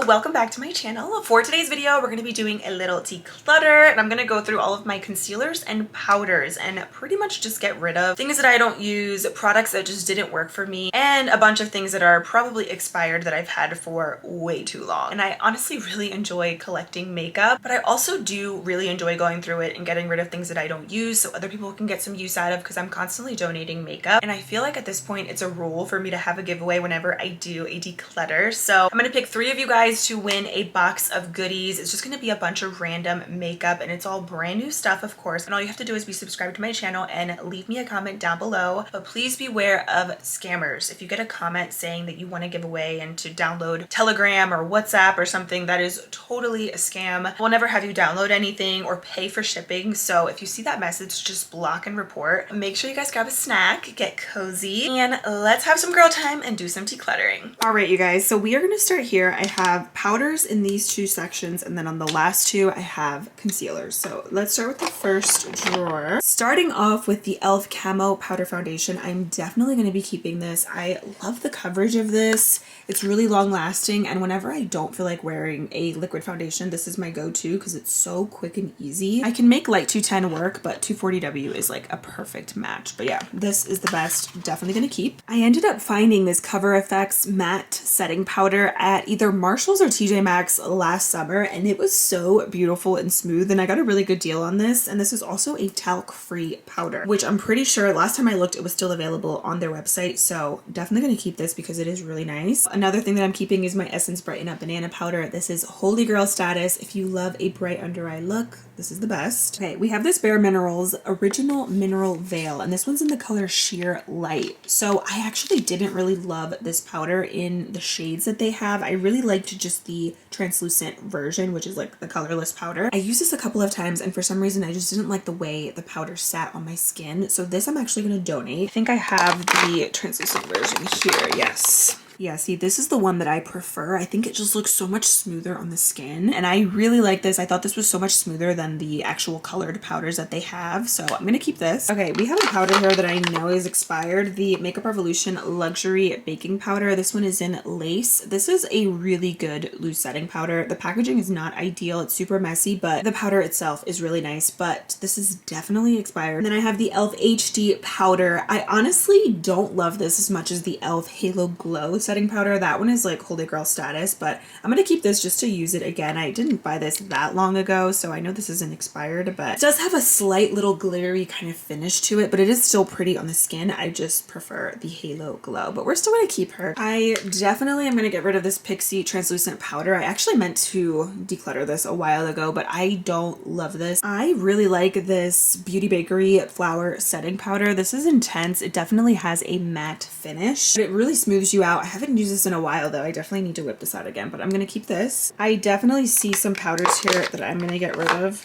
welcome back to my channel. For today's video, we're going to be doing a little declutter, and I'm going to go through all of my concealers and powders and pretty much just get rid of things that I don't use, products that just didn't work for me, and a bunch of things that are probably expired that I've had for way too long. And I honestly really enjoy collecting makeup, but I also do really enjoy going through it and getting rid of things that I don't use so other people can get some use out of, because I'm constantly donating makeup. And I feel like at this point it's a rule for me to have a giveaway whenever I do a declutter. So I'm going to pick 3 of you guys to win a box of goodies. It's just going to be a bunch of random makeup, and it's all brand new stuff, of course. And all you have to do is be subscribed to my channel and leave me a comment down below. But please beware of scammers. If you get a comment saying that you want to give away and to download Telegram or WhatsApp or something, that is totally a scam. We'll never have you download anything or pay for shipping. So if you see that message, just block and report. Make sure you guys grab a snack, get cozy, and let's have some girl time and do some decluttering. All right, you guys, so we are going to start here. I have powders in these 2 sections, and then on the last 2 I have concealers. So let's start with the first drawer. Starting off with the e.l.f. Camo Powder Foundation. I'm definitely going to be keeping this. I love the coverage of this. It's really long lasting, and whenever I don't feel like wearing a liquid foundation, this is my go-to because it's so quick and easy. I can make light 210 work, but 240W is like a perfect match. But yeah, this is the best. Definitely going to keep. I ended up finding this Cover FX matte setting powder at either Marshall's or TJ Maxx last summer, and it was so beautiful and smooth, and I got a really good deal on this. And this is also a talc-free powder, which I'm pretty sure last time I looked it was still available on their website, so definitely going to keep this because it is really nice. Another thing that I'm keeping is my Essence Brighten Up Banana Powder. This is holy girl status. If you love a bright under eye look, this is the best. Okay, we have this Bare Minerals Original Mineral Veil, and this one's in the color Sheer Light. So I actually didn't really love this powder in the shades that they have. I really liked just the translucent version, which is like the colorless powder. I used this a couple of times, and for some reason I just didn't like the way the powder sat on my skin. So this I'm actually going to donate. I think I have the translucent version here. Yes. Yeah, see, this is the one that I prefer. I think it just looks so much smoother on the skin, and I really like this. I thought this was so much smoother than the actual colored powders that they have, so I'm gonna keep this. Okay, we have a powder here that I know is expired, the Makeup Revolution Luxury Baking Powder. This one is in Lace. This is a really good loose setting powder. The packaging is not ideal. It's super messy, but the powder itself is really nice, but this is definitely expired. And then I have the e.l.f. HD powder. I honestly don't love this as much as the e.l.f. Halo Glow setting powder. That one is like holy girl status, but I'm gonna keep this just to use it again. I didn't buy this that long ago, so I know this isn't expired, but it does have a slight little glittery kind of finish to it, but it is still pretty on the skin. I just prefer the Halo Glow, but we're still gonna keep her. I definitely am gonna get rid of this Pixie translucent powder. I actually meant to declutter this a while ago, but I don't love this. I really like this Beauty Bakery flower setting powder. This is intense. It definitely has a matte finish, but it really smooths you out. I haven't used this in a while though. I definitely need to whip this out again, but I'm gonna keep this. I definitely see some powders here that I'm gonna get rid of.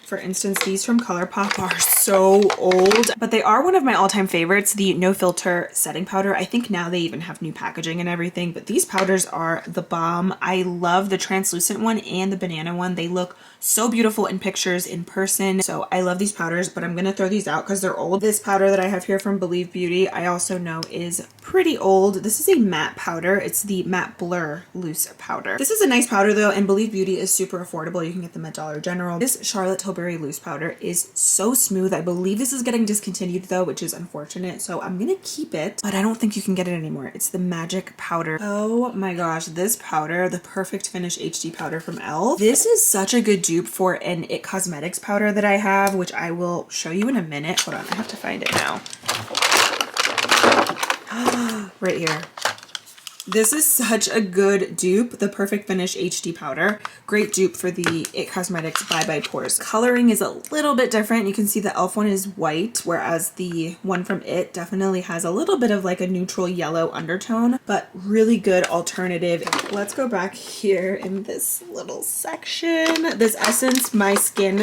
For instance, these from ColourPop are so old, but they are one of my all-time favorites, the No Filter setting powder. I think now they even have new packaging and everything, but these powders are the bomb. I love the translucent one and the banana one. They look so beautiful in pictures in person, so I love these powders, but I'm gonna throw these out because they're old. This powder that I have here from Believe Beauty, I also know is pretty old. This is a matte powder. It's the Matte Blur Loose Powder. This is a nice powder though, and Believe Beauty is super affordable. You can get them at Dollar General. This Charlotte Tilbury Loose Powder is so smooth. I believe this is getting discontinued though, which is unfortunate, so I'm gonna keep it, but I don't think you can get it anymore. It's the Magic Powder. Oh my gosh, this powder, the Perfect Finish HD powder from e.l.f. This is such a good dupe for an IT Cosmetics powder that I have, which I will show you in a minute. Hold on, I have to find it now. Right here. This is such a good dupe, the Perfect Finish HD powder. Great dupe for the IT Cosmetics Bye Bye Pores. Coloring is a little bit different. You can see the e.l.f. one is white, whereas the one from IT definitely has a little bit of like a neutral yellow undertone, but really good alternative. Let's go back here in this little section. This Essence My Skin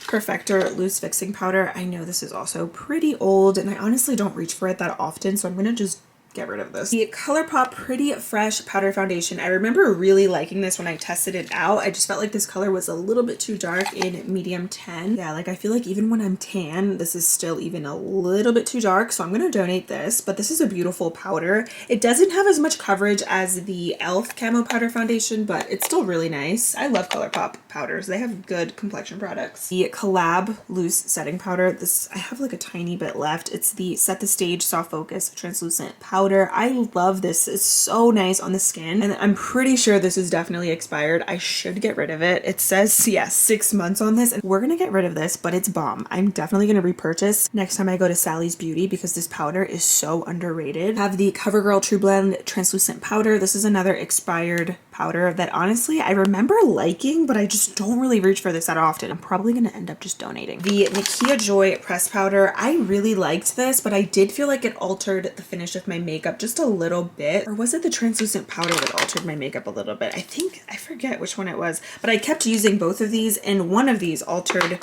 Perfector Loose Fixing Powder. I know this is also pretty old, and I honestly don't reach for it that often, so I'm gonna just get rid of this. The ColourPop Pretty Fresh Powder Foundation. I remember really liking this when I tested it out. I just felt like this color was a little bit too dark in medium 10. Yeah, like I feel like even when I'm tan, this is still even a little bit too dark. So I'm going to donate this, but this is a beautiful powder. It doesn't have as much coverage as the e.l.f. Camo Powder Foundation, but it's still really nice. I love ColourPop powders. They have good complexion products. The Collab Loose Setting Powder. This, I have like a tiny bit left. It's the Set the Stage Soft Focus Translucent Powder. I love this. It's so nice on the skin. And I'm pretty sure this is definitely expired. I should get rid of it. It says, yes, 6 months on this. And we're going to get rid of this, but it's bomb. I'm definitely going to repurchase next time I go to Sally's Beauty because this powder is so underrated. I have the CoverGirl True Blend Translucent Powder. This is another expired powder that honestly I remember liking, but I just don't really reach for this that often. I'm probably going to end up just donating. The Nakia Joy Press Powder. I really liked this, but I did feel like it altered the finish of my makeup just a little bit. Or was it the translucent powder that altered my makeup a little bit? I forget which one it was, but I kept using both of these and one of these altered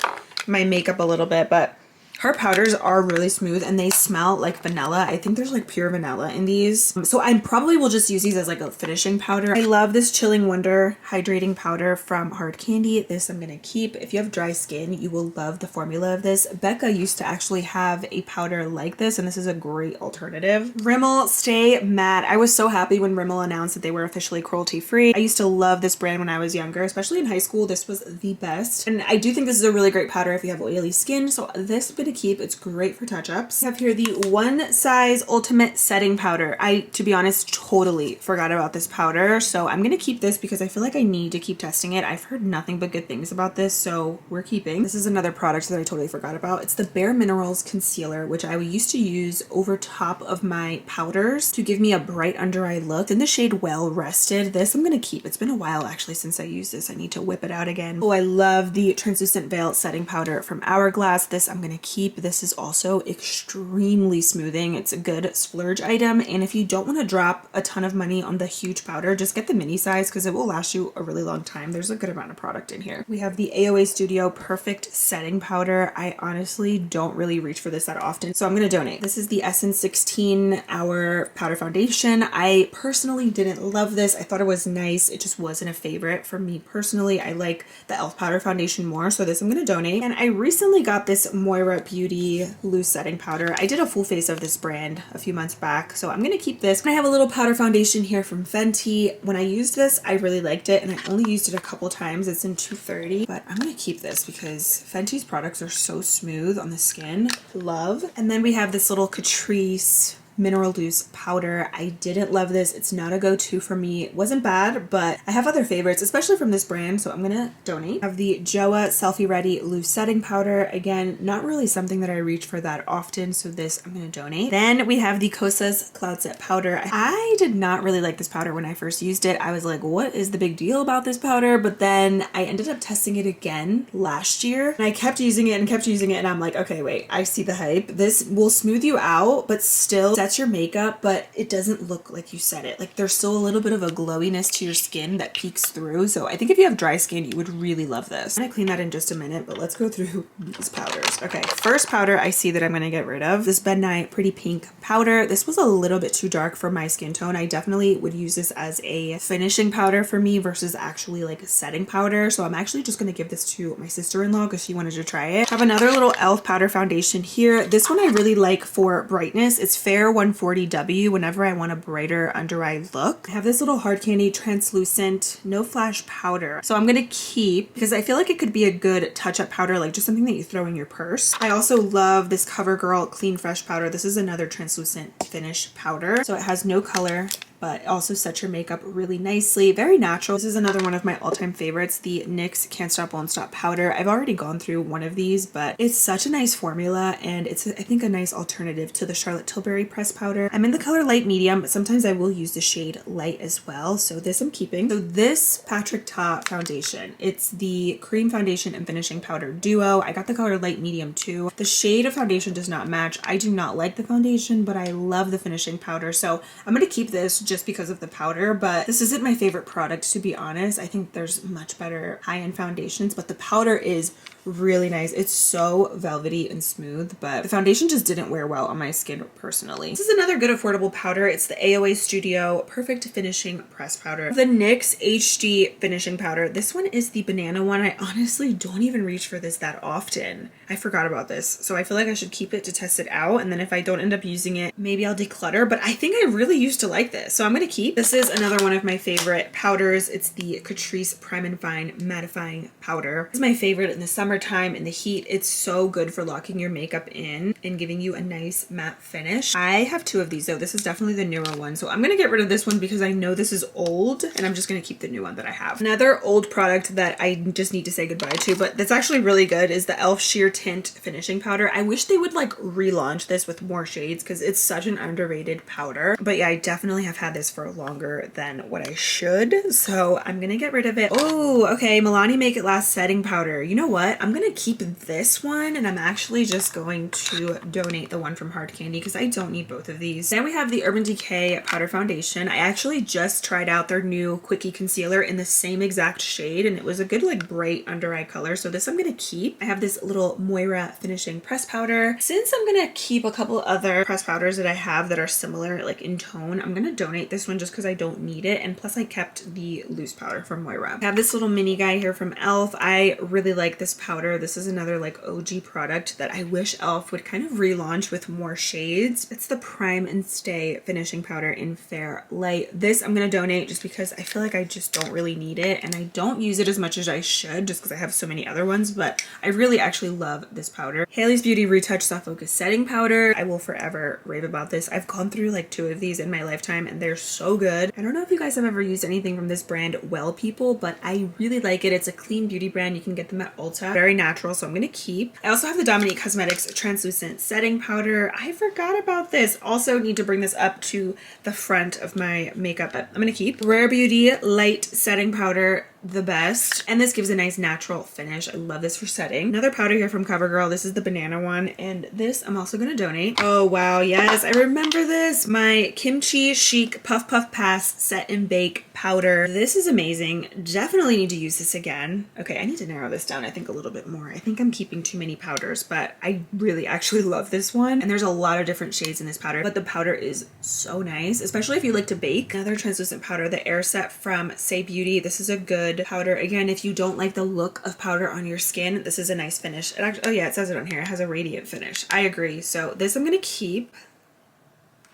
my makeup a little bit, but her powders are really smooth and they smell like vanilla. I think there's like pure vanilla in these. So I probably will just use these as like a finishing powder. I love this Chilling Wonder Hydrating Powder from Hard Candy. This I'm gonna keep. If you have dry skin, you will love the formula of this. Becca used to actually have a powder like this and this is a great alternative. Rimmel Stay Matte. I was so happy when Rimmel announced that they were officially cruelty free. I used to love this brand when I was younger, especially in high school. This was the best. And I do think this is a really great powder if you have oily skin. So this to keep. It's great for touch-ups. I have here the One Size Ultimate Setting Powder. I, to be honest, totally forgot about this powder. So I'm gonna keep this because I feel like I need to keep testing it. I've heard nothing but good things about this, so we're keeping. This is another product that I totally forgot about. It's the Bare Minerals Concealer, which I used to use over top of my powders to give me a bright under eye look. In the shade Well Rested. This I'm gonna keep. It's been a while actually since I used this. I need to whip it out again. Oh, I love the Translucent Veil Setting Powder from Hourglass. This I'm gonna keep. This is also extremely smoothing. It's a good splurge item, and if you don't want to drop a ton of money on the huge powder, just get the mini size because it will last you a really long time. There's a good amount of product in here. We have the AOA Studio Perfect Setting Powder. I honestly don't really reach for this that often, so I'm going to donate. This is the Essence 16 Hour Powder Foundation. I personally didn't love this. I thought it was nice. It just wasn't a favorite for me personally. I like the e.l.f. Powder Foundation more, so this I'm going to donate. And I recently got this Moira Beauty Loose Setting Powder. I did a full face of this brand a few months back, so I'm gonna keep this. And I have a little powder foundation here from Fenty. When I used this, I really liked it, and I only used it a couple times. It's in 230, but I'm gonna keep this because Fenty's products are so smooth on the skin. Love. And then we have this little Catrice Mineral Loose powder. I didn't love this. It's not a go-to for me. It wasn't bad, but I have other favorites, especially from this brand, so I'm gonna donate. I have the Joa Selfie Ready Loose Setting Powder. Again, not really something that I reach for that often, so this I'm gonna donate. Then we have the Kosas Cloud Set Powder. I did not really like this powder when I first used it. I was like, what is the big deal about this powder? But then I ended up testing it again last year, and I kept using it, and I'm like, okay, wait, I see the hype. This will smooth you out, but still your makeup, but it doesn't look like you set it. Like there's still a little bit of a glowiness to your skin that peeks through. So I think if you have dry skin, you would really love this. I'm gonna clean that in just a minute, but let's go through these powders. Okay, first powder I see that I'm gonna get rid of. This Bed Nye Pretty Pink powder. This was a little bit too dark for my skin tone. I definitely would use this as a finishing powder for me versus actually like a setting powder. So I'm actually just gonna give this to my sister-in-law because she wanted to try it. I have another little e.l.f. powder foundation here. This one I really like for brightness. It's Fair 140W whenever I want a brighter under eye look. I have this little Hard Candy translucent no flash powder. So I'm gonna keep because I feel like it could be a good touch-up powder, like just something that you throw in your purse. I also love this CoverGirl Clean Fresh powder. This is another translucent finish powder. So it has no color, but also sets your makeup really nicely. Very natural. This is another one of my all-time favorites, the NYX Can't Stop Won't Stop powder. I've already gone through one of these, but it's such a nice formula, and it's, I think, a nice alternative to the Charlotte Tilbury press powder. I'm in the color light medium, but sometimes I will use the shade light as well, so this I'm keeping. So this Patrick Ta foundation, it's the cream foundation and finishing powder duo. I got the color light medium too. The shade of foundation does not match. I do not like the foundation, but I love the finishing powder, so I'm gonna keep this just because of the powder, but this isn't my favorite product, to be honest. I think there's much better high-end foundations, but the powder is really nice. It's so velvety and smooth, but the foundation just didn't wear well on my skin personally. This is another good affordable powder. It's the AOA Studio Perfect Finishing Press Powder. The NYX HD Finishing Powder. This one is the banana one. I honestly don't even reach for this that often. I forgot about this, so I feel like I should keep it to test it out, and then if I don't end up using it, maybe I'll declutter, but I think I really used to like this, so I'm gonna keep. This is another one of my favorite powders. It's the Catrice Prime and Fine Mattifying Powder. This is my favorite in the summertime, in the heat. It's so good for locking your makeup in and giving you a nice matte finish. I have two of these though. This is definitely the newer one, so I'm gonna get rid of this one because I know this is old, and I'm just gonna keep the new one that I have. Another old product that I just need to say goodbye to, but that's actually really good, is the e.l.f. Sheer Tint Finishing Powder. I wish they would like relaunch this with more shades because it's such an underrated powder. But yeah, I definitely have had this for longer than what I should, so I'm gonna get rid of it. Oh, okay, Milani Make It Last Setting Powder. You know what? I'm gonna keep this one, and I'm actually just going to donate the one from Hard Candy because I don't need both of these. Then we have the Urban Decay Powder Foundation. I actually just tried out their new Quickie Concealer in the same exact shade, and it was a good like bright under eye color, so this I'm gonna keep. I have this little Moira Finishing Press Powder. Since I'm gonna keep a couple other press powders that I have that are similar like in tone, I'm gonna donate this one just because I don't need it, and plus I kept the loose powder from Moira. I have this little mini guy here from e.l.f. I really like this powder. This is another like OG product that I wish e.l.f. would kind of relaunch with more shades. It's the Prime and Stay Finishing Powder in Fair Light. This I'm gonna donate just because I feel like I just don't really need it, and I don't use it as much as I should just because I have so many other ones, but I really actually love this powder. Haley's Beauty Retouch Soft Focus Setting Powder. I will forever rave about this. I've gone through like 2 of these in my lifetime, and they're so good. I don't know if you guys have ever used anything from this brand, Well People, but I really like it. It's a clean beauty brand. You can get them at Ulta. Very natural, so I'm gonna keep. I also have the Dominique Cosmetics Translucent Setting Powder. I forgot about this. Also need to bring this up to the front of my makeup, but I'm gonna keep. Rare Beauty Light Setting Powder, the best, and this gives a nice natural finish. I love this for setting. Another powder here from CoverGirl. This is the banana one, and this I'm also gonna donate. Oh wow, yes, I remember this. My Kimchi Chic Puff Puff Pass Set and Bake powder. This is amazing. Definitely need to use this again. Okay, I need to narrow this down I think a little bit more. I think I'm keeping too many powders, but I really actually love this one, and there's a lot of different shades in this powder, but the powder is so nice, especially if you like to bake. Another translucent powder, the Air Set from Say Beauty. This is a good powder. Again, if you don't like the look of powder on your skin, this is a nice finish. It actually, oh yeah, it says it on here. It has a radiant finish. I agree. So this I'm gonna keep.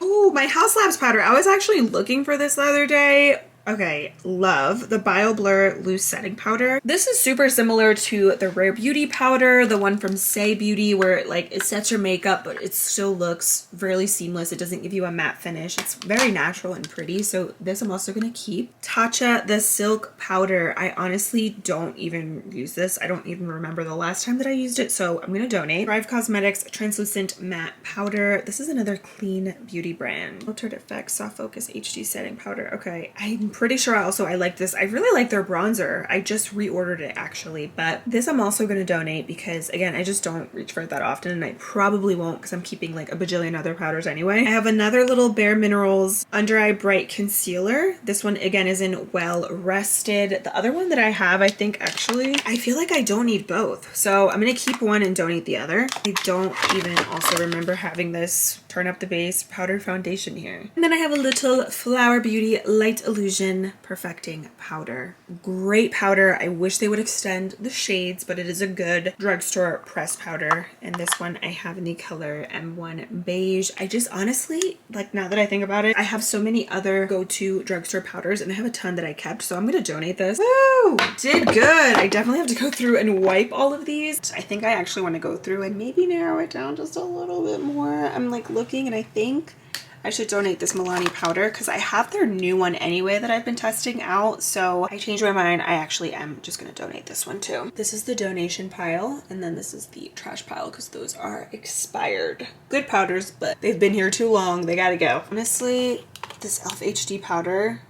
Oh, my House Labs powder. I was actually looking for this the other day. Okay, love the BioBlur Loose Setting Powder. This is super similar to the Rare Beauty powder, the one from Say Beauty, where it sets your makeup, but it still looks really seamless. It doesn't give you a matte finish. It's very natural and pretty, so this I'm also gonna keep. Tatcha the Silk Powder. I honestly don't even use this. I don't even remember the last time that I used it, so I'm gonna donate. Thrive Cosmetics Translucent Matte Powder. This is another clean beauty brand. Filtered Effects Soft Focus HD Setting Powder. Okay, I'm pretty sure I like this. I really like their bronzer. I just reordered it actually, but this I'm also going to donate because again, I just don't reach for it that often, and I probably won't because I'm keeping like a bajillion other powders anyway. I have another little Bare Minerals Under Eye Bright Concealer. This one again is in Well Rested. The other one that I have, I think actually, I feel like I don't need both. So I'm going to keep one and donate the other. I don't even also remember having this Turn Up the Base powder foundation here. And then I have a little Flower Beauty Light Illusion Perfecting Powder. Great powder. I wish they would extend the shades, but it is a good drugstore press powder. And this one I have in the color M1 Beige. I just honestly, like now that I think about it, I have so many other go-to drugstore powders, and I have a ton that I kept, so I'm going to donate this. Woo! Did good. I definitely have to go through and wipe all of these. I think I actually want to go through and maybe narrow it down just a little bit more. I'm like looking, and I think I should donate this Milani powder because I have their new one anyway that I've been testing out. So I changed my mind. I actually am just going to donate this one too. This is the donation pile, and then this is the trash pile because those are expired. Good powders, but they've been here too long. They gotta go. Honestly, this e.l.f. HD powder,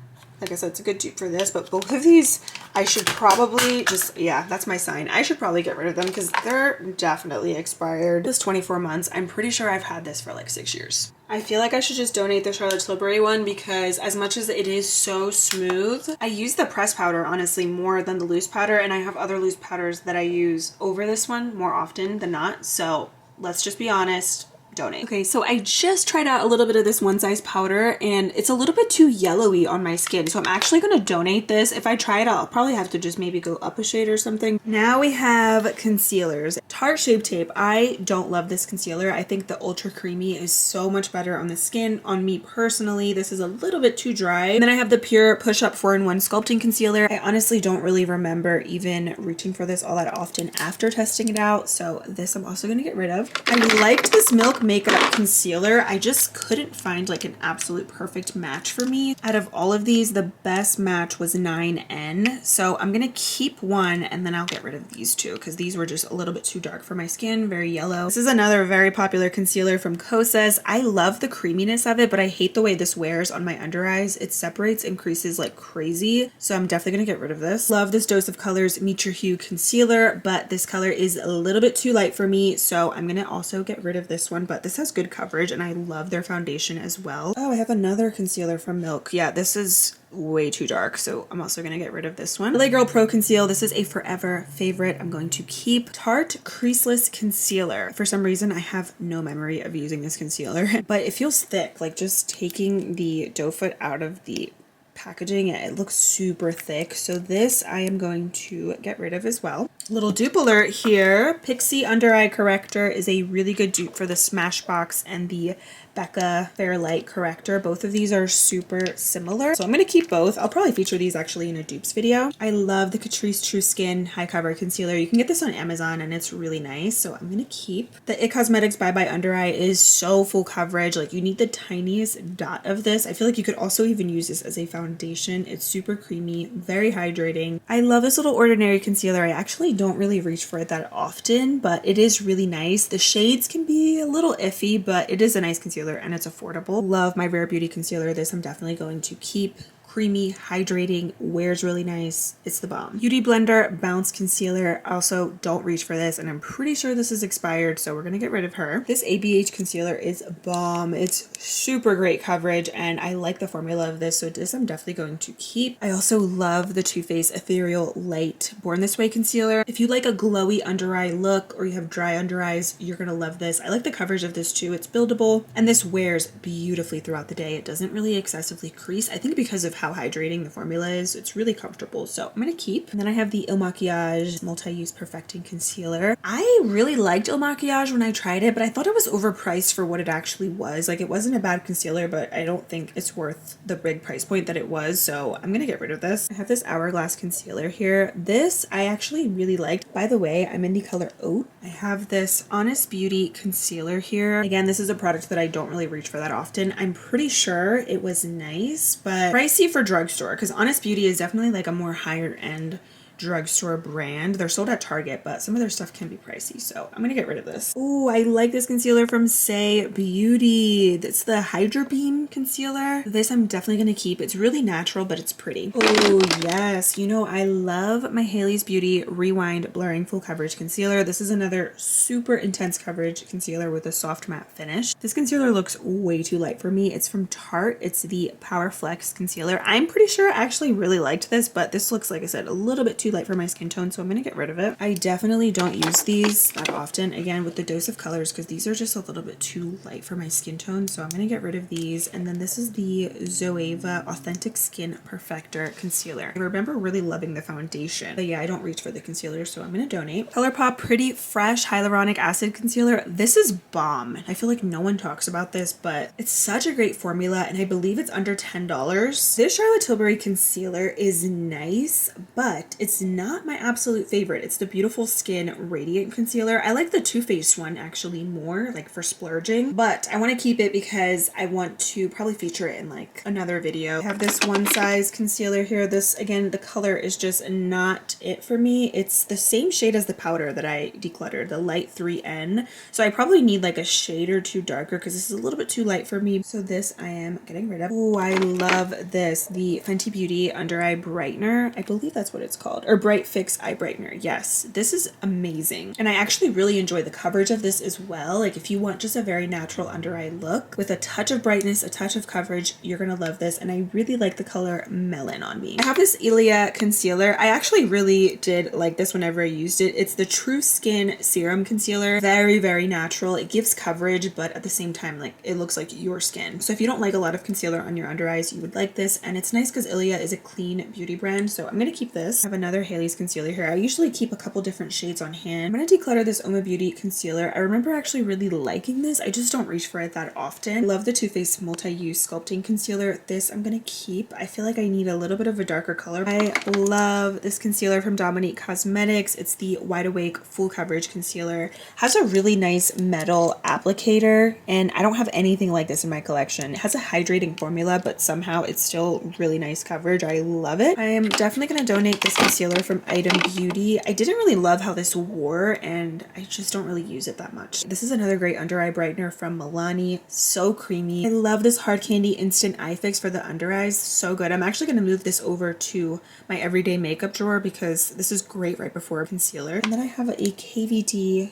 Like I said, it's a good dupe for this, but both of these I should probably just, yeah, that's my sign. I should probably get rid of them because they're definitely expired. This 24 months, I'm pretty sure I've had this for like 6 years. I feel like I should just donate the Charlotte Tilbury one because as much as it is so smooth, I use the pressed powder honestly more than the loose powder, and I have other loose powders that I use over this one more often than not. So let's just be honest. Donate. Okay, so I just tried out a little bit of this One Size powder and it's a little bit too yellowy on my skin, so I'm actually going to donate this. If I try it out, I'll probably have to just maybe go up a shade or something. Now we have concealers. Tarte Shape Tape. I don't love this concealer. I think the Ultra Creamy is so much better on the skin. On me personally, this is a little bit too dry. And then I have the Pure Push Up 4-in-1 Sculpting Concealer. I honestly don't really remember even reaching for this all that often after testing it out, so this I'm also going to get rid of. I liked this Milk Makeup concealer. I just couldn't find like an absolute perfect match for me. Out of all of these, the best match was 9N. So I'm gonna keep one and then I'll get rid of these two because these were just a little bit too dark for my skin, very yellow. This is another very popular concealer from Kosas. I love the creaminess of it, but I hate the way this wears on my under eyes. It separates and creases like crazy. So I'm definitely gonna get rid of this. Love this Dose of Colors Meet Your Hue concealer, but this color is a little bit too light for me. So I'm gonna also get rid of this one, but this has good coverage and I love their foundation as well. Oh, I have another concealer from Milk. Yeah, this is way too dark, so I'm also gonna get rid of this one. LA Girl Pro Conceal. This is a forever favorite. I'm going to keep Tarte Creaseless Concealer. For some reason, I have no memory of using this concealer, but it feels thick. Like just taking the doe foot out of the packaging, it looks super thick, so this I am going to get rid of as well. Little dupe alert here. Pixie Under Eye Corrector is a really good dupe for the Smashbox and the Becca Fairlight Corrector. Both of these are super similar, so I'm going to keep both. I'll probably feature these actually in a dupes video. I love the Catrice True Skin High Cover Concealer. You can get this on Amazon and it's really nice, so I'm going to keep. The IT Cosmetics Bye Bye Under Eye is so full coverage. Like you need the tiniest dot of this. I feel like you could also even use this as a foundation. It's super creamy, very hydrating. I love this little Ordinary concealer. I actually don't really reach for it that often, but it is really nice. The shades can be a little iffy, but it is a nice concealer and it's affordable. Love my Rare Beauty concealer. This I'm definitely going to keep. Creamy, hydrating, wears really nice. It's the bomb. Beauty Blender Bounce Concealer. Also, don't reach for this, and I'm pretty sure this is expired, so we're gonna get rid of her. This ABH concealer is bomb. It's super great coverage, and I like the formula of this, so this I'm definitely going to keep. I also love the Too Faced Ethereal Light Born This Way concealer. If you like a glowy under eye look, or you have dry under eyes, you're gonna love this. I like the coverage of this too. It's buildable, and this wears beautifully throughout the day. It doesn't really excessively crease. I think because of how hydrating the formula is, it's really comfortable, so I'm gonna keep. And then I have the Il Makiage Multi-Use Perfecting Concealer. I really liked Il Makiage when I tried it, but I thought it was overpriced for what it actually was. Like it wasn't a bad concealer, but I don't think it's worth the big price point that it was, so I'm gonna get rid of this. I have this Hourglass concealer here. This I actually really liked. By the way, I'm in the color Oat. I have this Honest Beauty concealer here. Again, this is a product that I don't really reach for that often. I'm pretty sure it was nice, but pricey for drugstore, because Honest Beauty is definitely like a more higher end drugstore brand. They're sold at Target, but some of their stuff can be pricey, so I'm gonna get rid of this. Oh, I like this concealer from Say Beauty. It's the Hydra Beam concealer. This I'm definitely gonna keep. It's really natural, but it's pretty. Oh yes, you know I love my Hailey's Beauty Rewind Blurring Full Coverage Concealer. This is another super intense coverage concealer with a soft matte finish. This concealer looks way too light for me. It's from Tarte. It's the Power Flex Concealer. I'm pretty sure I actually really liked this, but this looks, like I said, a little bit too light for my skin tone, so I'm gonna get rid of it. I definitely don't use these that often, again with the Dose of Colors, because these are just a little bit too light for my skin tone, so I'm gonna get rid of these. And then this is the Zoeva Authentic Skin Perfector Concealer. I remember really loving the foundation, but yeah, I don't reach for the concealer, so I'm gonna donate. ColourPop Pretty Fresh Hyaluronic Acid Concealer. This is bomb. I feel like no one talks about this, but it's such a great formula, and I believe it's under $10. This Charlotte Tilbury concealer is nice, but it's it's not my absolute favorite. It's the Beautiful Skin Radiant Concealer. I like the Too Faced one actually more, like for splurging, but I want to keep it because I want to probably feature it in like another video. I have this One Size concealer here. This, again, the color is just not it for me. It's the same shade as the powder that I decluttered, the light 3N. So I probably need like a shade or two darker because this is a little bit too light for me. So this I am getting rid of. Oh, I love this. The Fenty Beauty Under Eye Brightener. I believe that's what it's called. Or Bright Fix Eye Brightener. Yes, this is amazing. And I actually really enjoy the coverage of this as well. Like if you want just a very natural under eye look with a touch of brightness, a touch of coverage, you're gonna love this. And I really like the color Melon on me. I have this Ilia concealer. I actually really did like this whenever I used it. It's the True Skin Serum Concealer. Very, very natural. It gives coverage, but at the same time, like it looks like your skin. So if you don't like a lot of concealer on your under eyes, you would like this. And it's nice because Ilia is a clean beauty brand. So I'm gonna keep this. I have another Haley's concealer here. I usually keep a couple different shades on hand. I'm gonna declutter this Oma Beauty concealer. I remember actually really liking this. I just don't reach for it that often. Love the Too Faced Multi-Use Sculpting Concealer. This I'm gonna keep. I feel like I need a little bit of a darker color. I love this concealer from Dominique Cosmetics. It's the Wide Awake Full Coverage Concealer. Has a really nice metal applicator, and I don't have anything like this in my collection. It has a hydrating formula, but somehow it's still really nice coverage. I love it. I am definitely gonna donate this concealer from Item Beauty. I didn't really love how this wore, and I just don't really use it that much. This is another great under eye brightener from Milani. So creamy. I love this Hard Candy Instant Eye Fix for the under eyes. So good. I'm actually going to move this over to my everyday makeup drawer because this is great right before concealer. And then I have a KVD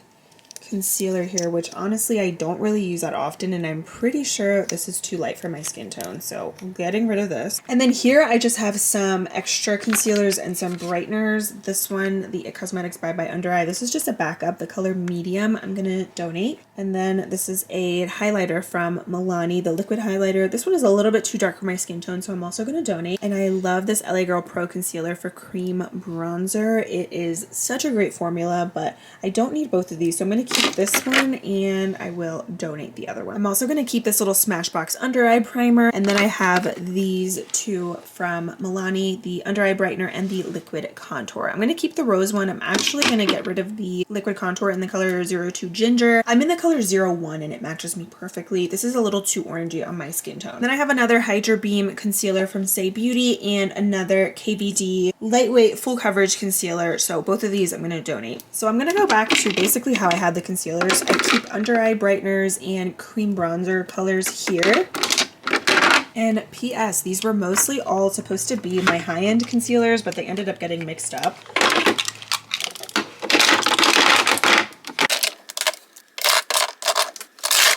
concealer here, which honestly I don't really use that often, and I'm pretty sure this is too light for my skin tone, so I'm getting rid of this. And then here I just have some extra concealers and some brighteners. This one, the It Cosmetics by Under Eye. This is just a backup, the color Medium. I'm gonna donate. And then this is a highlighter from Milani, the liquid highlighter. This one is a little bit too dark for my skin tone, so I'm also gonna donate. And I love this LA Girl Pro Concealer for cream bronzer. It is such a great formula, but I don't need both of these, so I'm gonna keep this one and I will donate the other one. I'm also going to keep this little Smashbox under eye primer, and then I have these two from Milani, the under eye brightener and the liquid contour. I'm going to keep the rose one. I'm actually going to get rid of the liquid contour in the color 02 Ginger. I'm in the color 01 and it matches me perfectly. This is a little too orangey on my skin tone. Then I have another Hydra Beam concealer from Say Beauty and another KVD lightweight full coverage concealer. So both of these I'm going to donate. So I'm going to go back to basically how I had the concealers. I keep under eye brighteners and cream bronzer colors here. And PS, these were mostly all supposed to be my high-end concealers, but they ended up getting mixed up.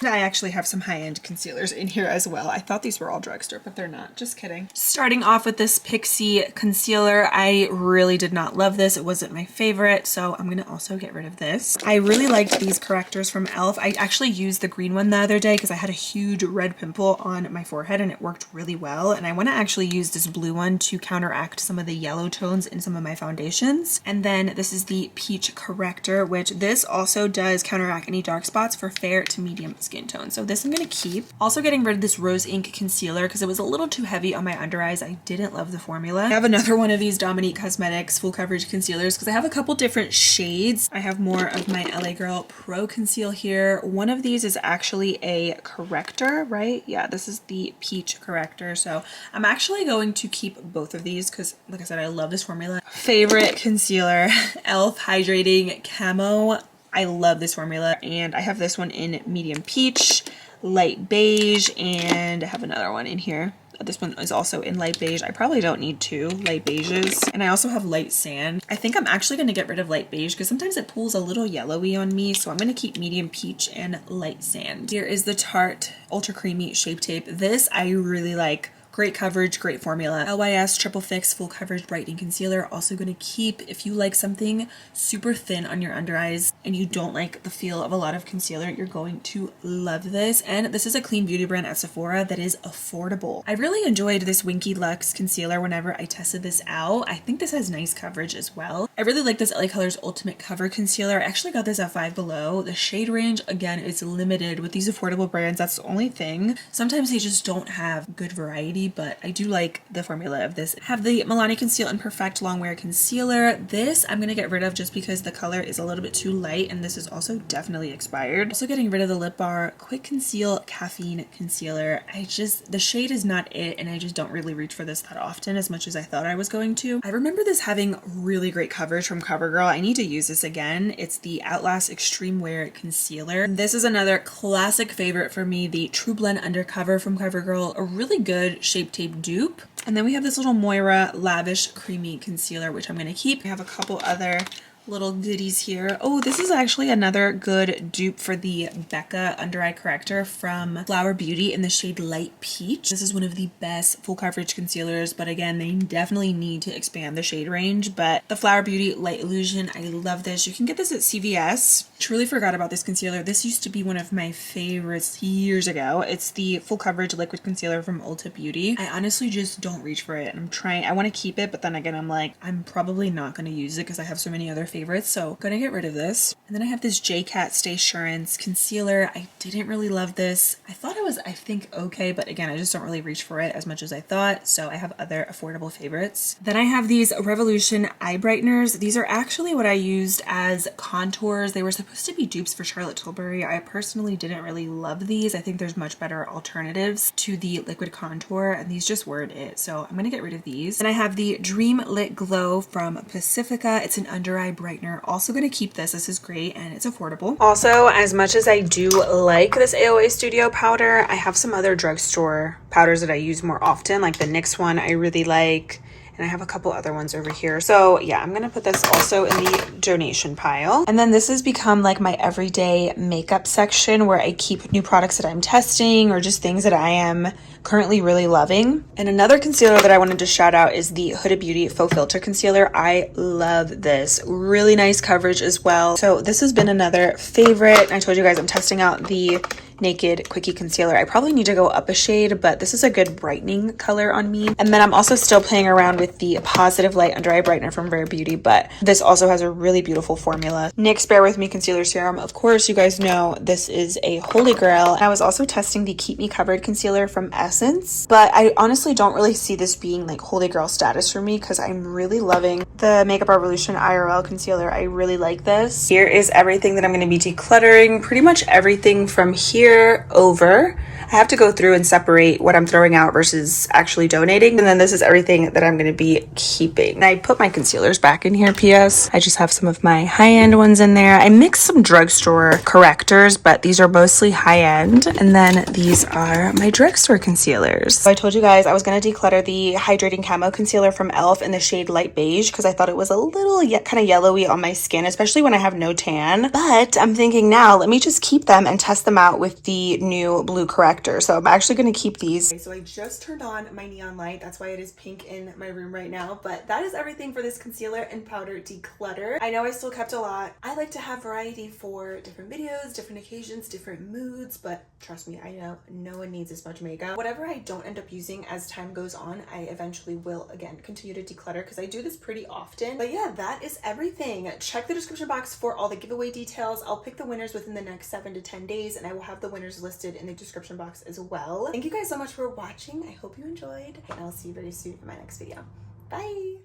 I actually have some high-end concealers in here as well. I thought these were all drugstore, but they're not. Just kidding. Starting off with this Pixie concealer, I really did not love this. It wasn't my favorite, so I'm gonna also get rid of this. I really liked these correctors from e.l.f. I actually used the green one the other day because I had a huge red pimple on my forehead and it worked really well. And I want to actually use this blue one to counteract some of the yellow tones in some of my foundations. And then this is the Peach Corrector, which this also does counteract any dark spots for fair to medium skin tone. So this I'm going to keep. Also getting rid of this Rose Ink concealer because it was a little too heavy on my under eyes. I didn't love the formula. I have another one of these Dominique Cosmetics full coverage concealers because I have a couple different shades. I have more of my LA Girl Pro Conceal here. One of these is actually a corrector, right? Yeah, this is the Peach Corrector. So I'm actually going to keep both of these because, like I said, I love this formula. Favorite concealer, e.l.f. Hydrating Camo. I love this formula, and I have this one in medium peach, light beige, and I have another one in here. This one is also in light beige. I probably don't need two light beiges. And I also have light sand. I think I'm actually going to get rid of light beige because sometimes it pulls a little yellowy on me. So I'm going to keep medium peach and light sand. Here is the Tarte Ultra Creamy Shape Tape. This I really like. Great coverage, great formula. LYS Triple Fix Full Coverage Brightening Concealer. Also going to keep, if you like something super thin on your under eyes and you don't like the feel of a lot of concealer, you're going to love this. And this is a clean beauty brand at Sephora that is affordable. I really enjoyed this Winky Lux concealer whenever I tested this out. I think this has nice coverage as well. I really like this LA Colors Ultimate Cover Concealer. I actually got this at Five Below. The shade range, again, is limited with these affordable brands. That's the only thing. Sometimes they just don't have good variety heavy, but I do like the formula of this. I have the Milani Conceal and Perfect Longwear Concealer. This I'm gonna get rid of just because the color is a little bit too light, and this is also definitely expired. Also getting rid of the Lip Bar Quick Conceal Caffeine Concealer. The shade is not it, and I just don't really reach for this that often as much as I thought I was going to. I remember this having really great coverage from CoverGirl. I need to use this again. It's the Outlast Extreme Wear Concealer. This is another classic favorite for me, the True Blend Undercover from CoverGirl, a really good Shape Tape dupe. And then we have this little Moira Lavish Creamy Concealer, which I'm going to keep. I have a couple other little goodies here. Oh, this is actually another good dupe for the Becca Under Eye Corrector from Flower Beauty in the shade Light Peach. This is one of the best full coverage concealers, but again, they definitely need to expand the shade range. But the Flower Beauty Light Illusion, I love this. You can get this at CVS. Truly forgot about this concealer. This used to be one of my favorites years ago. It's the full coverage liquid concealer from Ulta Beauty. I honestly just don't reach for it. I want to keep it, but then again, I'm like, I'm probably not going to use it because I have so many other favorites, so I'm gonna get rid of this. And then I have this JCat Stay Assurance concealer. I didn't really love this. I thought it was, I think, okay, but again, I just don't really reach for it as much as I thought, so I have other affordable favorites. Then I have these Revolution eye brighteners. These are actually what I used as contours. They were supposed to be dupes for Charlotte Tilbury. I personally didn't really love these. I think there's much better alternatives to the liquid contour, and these just weren't it, so I'm gonna get rid of these. And I have the Dream Lit Glow from Pacifica. It's an under eye brightener. Also gonna keep this. This is great and it's affordable. Also, as much as I do like this AOA Studio powder, I have some other drugstore powders that I use more often, like the NYX one I really like, and I have a couple other ones over here. So yeah, I'm gonna put this also in the donation pile. And then this has become like my everyday makeup section where I keep new products that I'm testing or just things that I am currently really loving. And another concealer that I wanted to shout out is the Huda Beauty Faux Filter Concealer. I love this. Really nice coverage as well. So this has been another favorite. I told you guys I'm testing out the Naked Quickie Concealer. I probably need to go up a shade, but this is a good brightening color on me. And then I'm also still playing around with the Positive Light Under Eye Brightener from Rare Beauty, but this also has a really beautiful formula. NYX Bear With Me Concealer Serum. Of course, you guys know this is a holy grail. I was also testing the Keep Me Covered Concealer from Essence, but I honestly don't really see this being like holy grail status for me because I'm really loving the Makeup Revolution IRL Concealer. I really like this. Here is everything that I'm going to be decluttering. Pretty much everything from here over. I have to go through and separate what I'm throwing out versus actually donating. And then this is everything that I'm going to be keeping. And I put my concealers back in here, PS. I just have some of my high-end ones in there. I mixed some drugstore correctors, but these are mostly high-end. And then these are my drugstore concealers. So I told you guys I was going to declutter the Hydrating Camo Concealer from e.l.f. in the shade Light Beige because I thought it was a little kind of yellowy on my skin, especially when I have no tan. But I'm thinking now, let me just keep them and test them out with the new blue corrector. So I'm actually going to keep these. Okay, so I just turned on my neon light. That's why it is pink in my room right now. But that is everything for this concealer and powder declutter. I know I still kept a lot. I like to have variety for different videos, different occasions, different moods. But trust me, I know no one needs as much makeup. Whatever I don't end up using as time goes on, I eventually will again continue to declutter because I do this pretty often. But yeah, that is everything. Check the description box for all the giveaway details. I'll pick the winners within the next 7 to 10 days and I will have the winners listed in the description box as well. Thank you guys so much for watching. I hope you enjoyed and I'll see you very soon in my next video. Bye.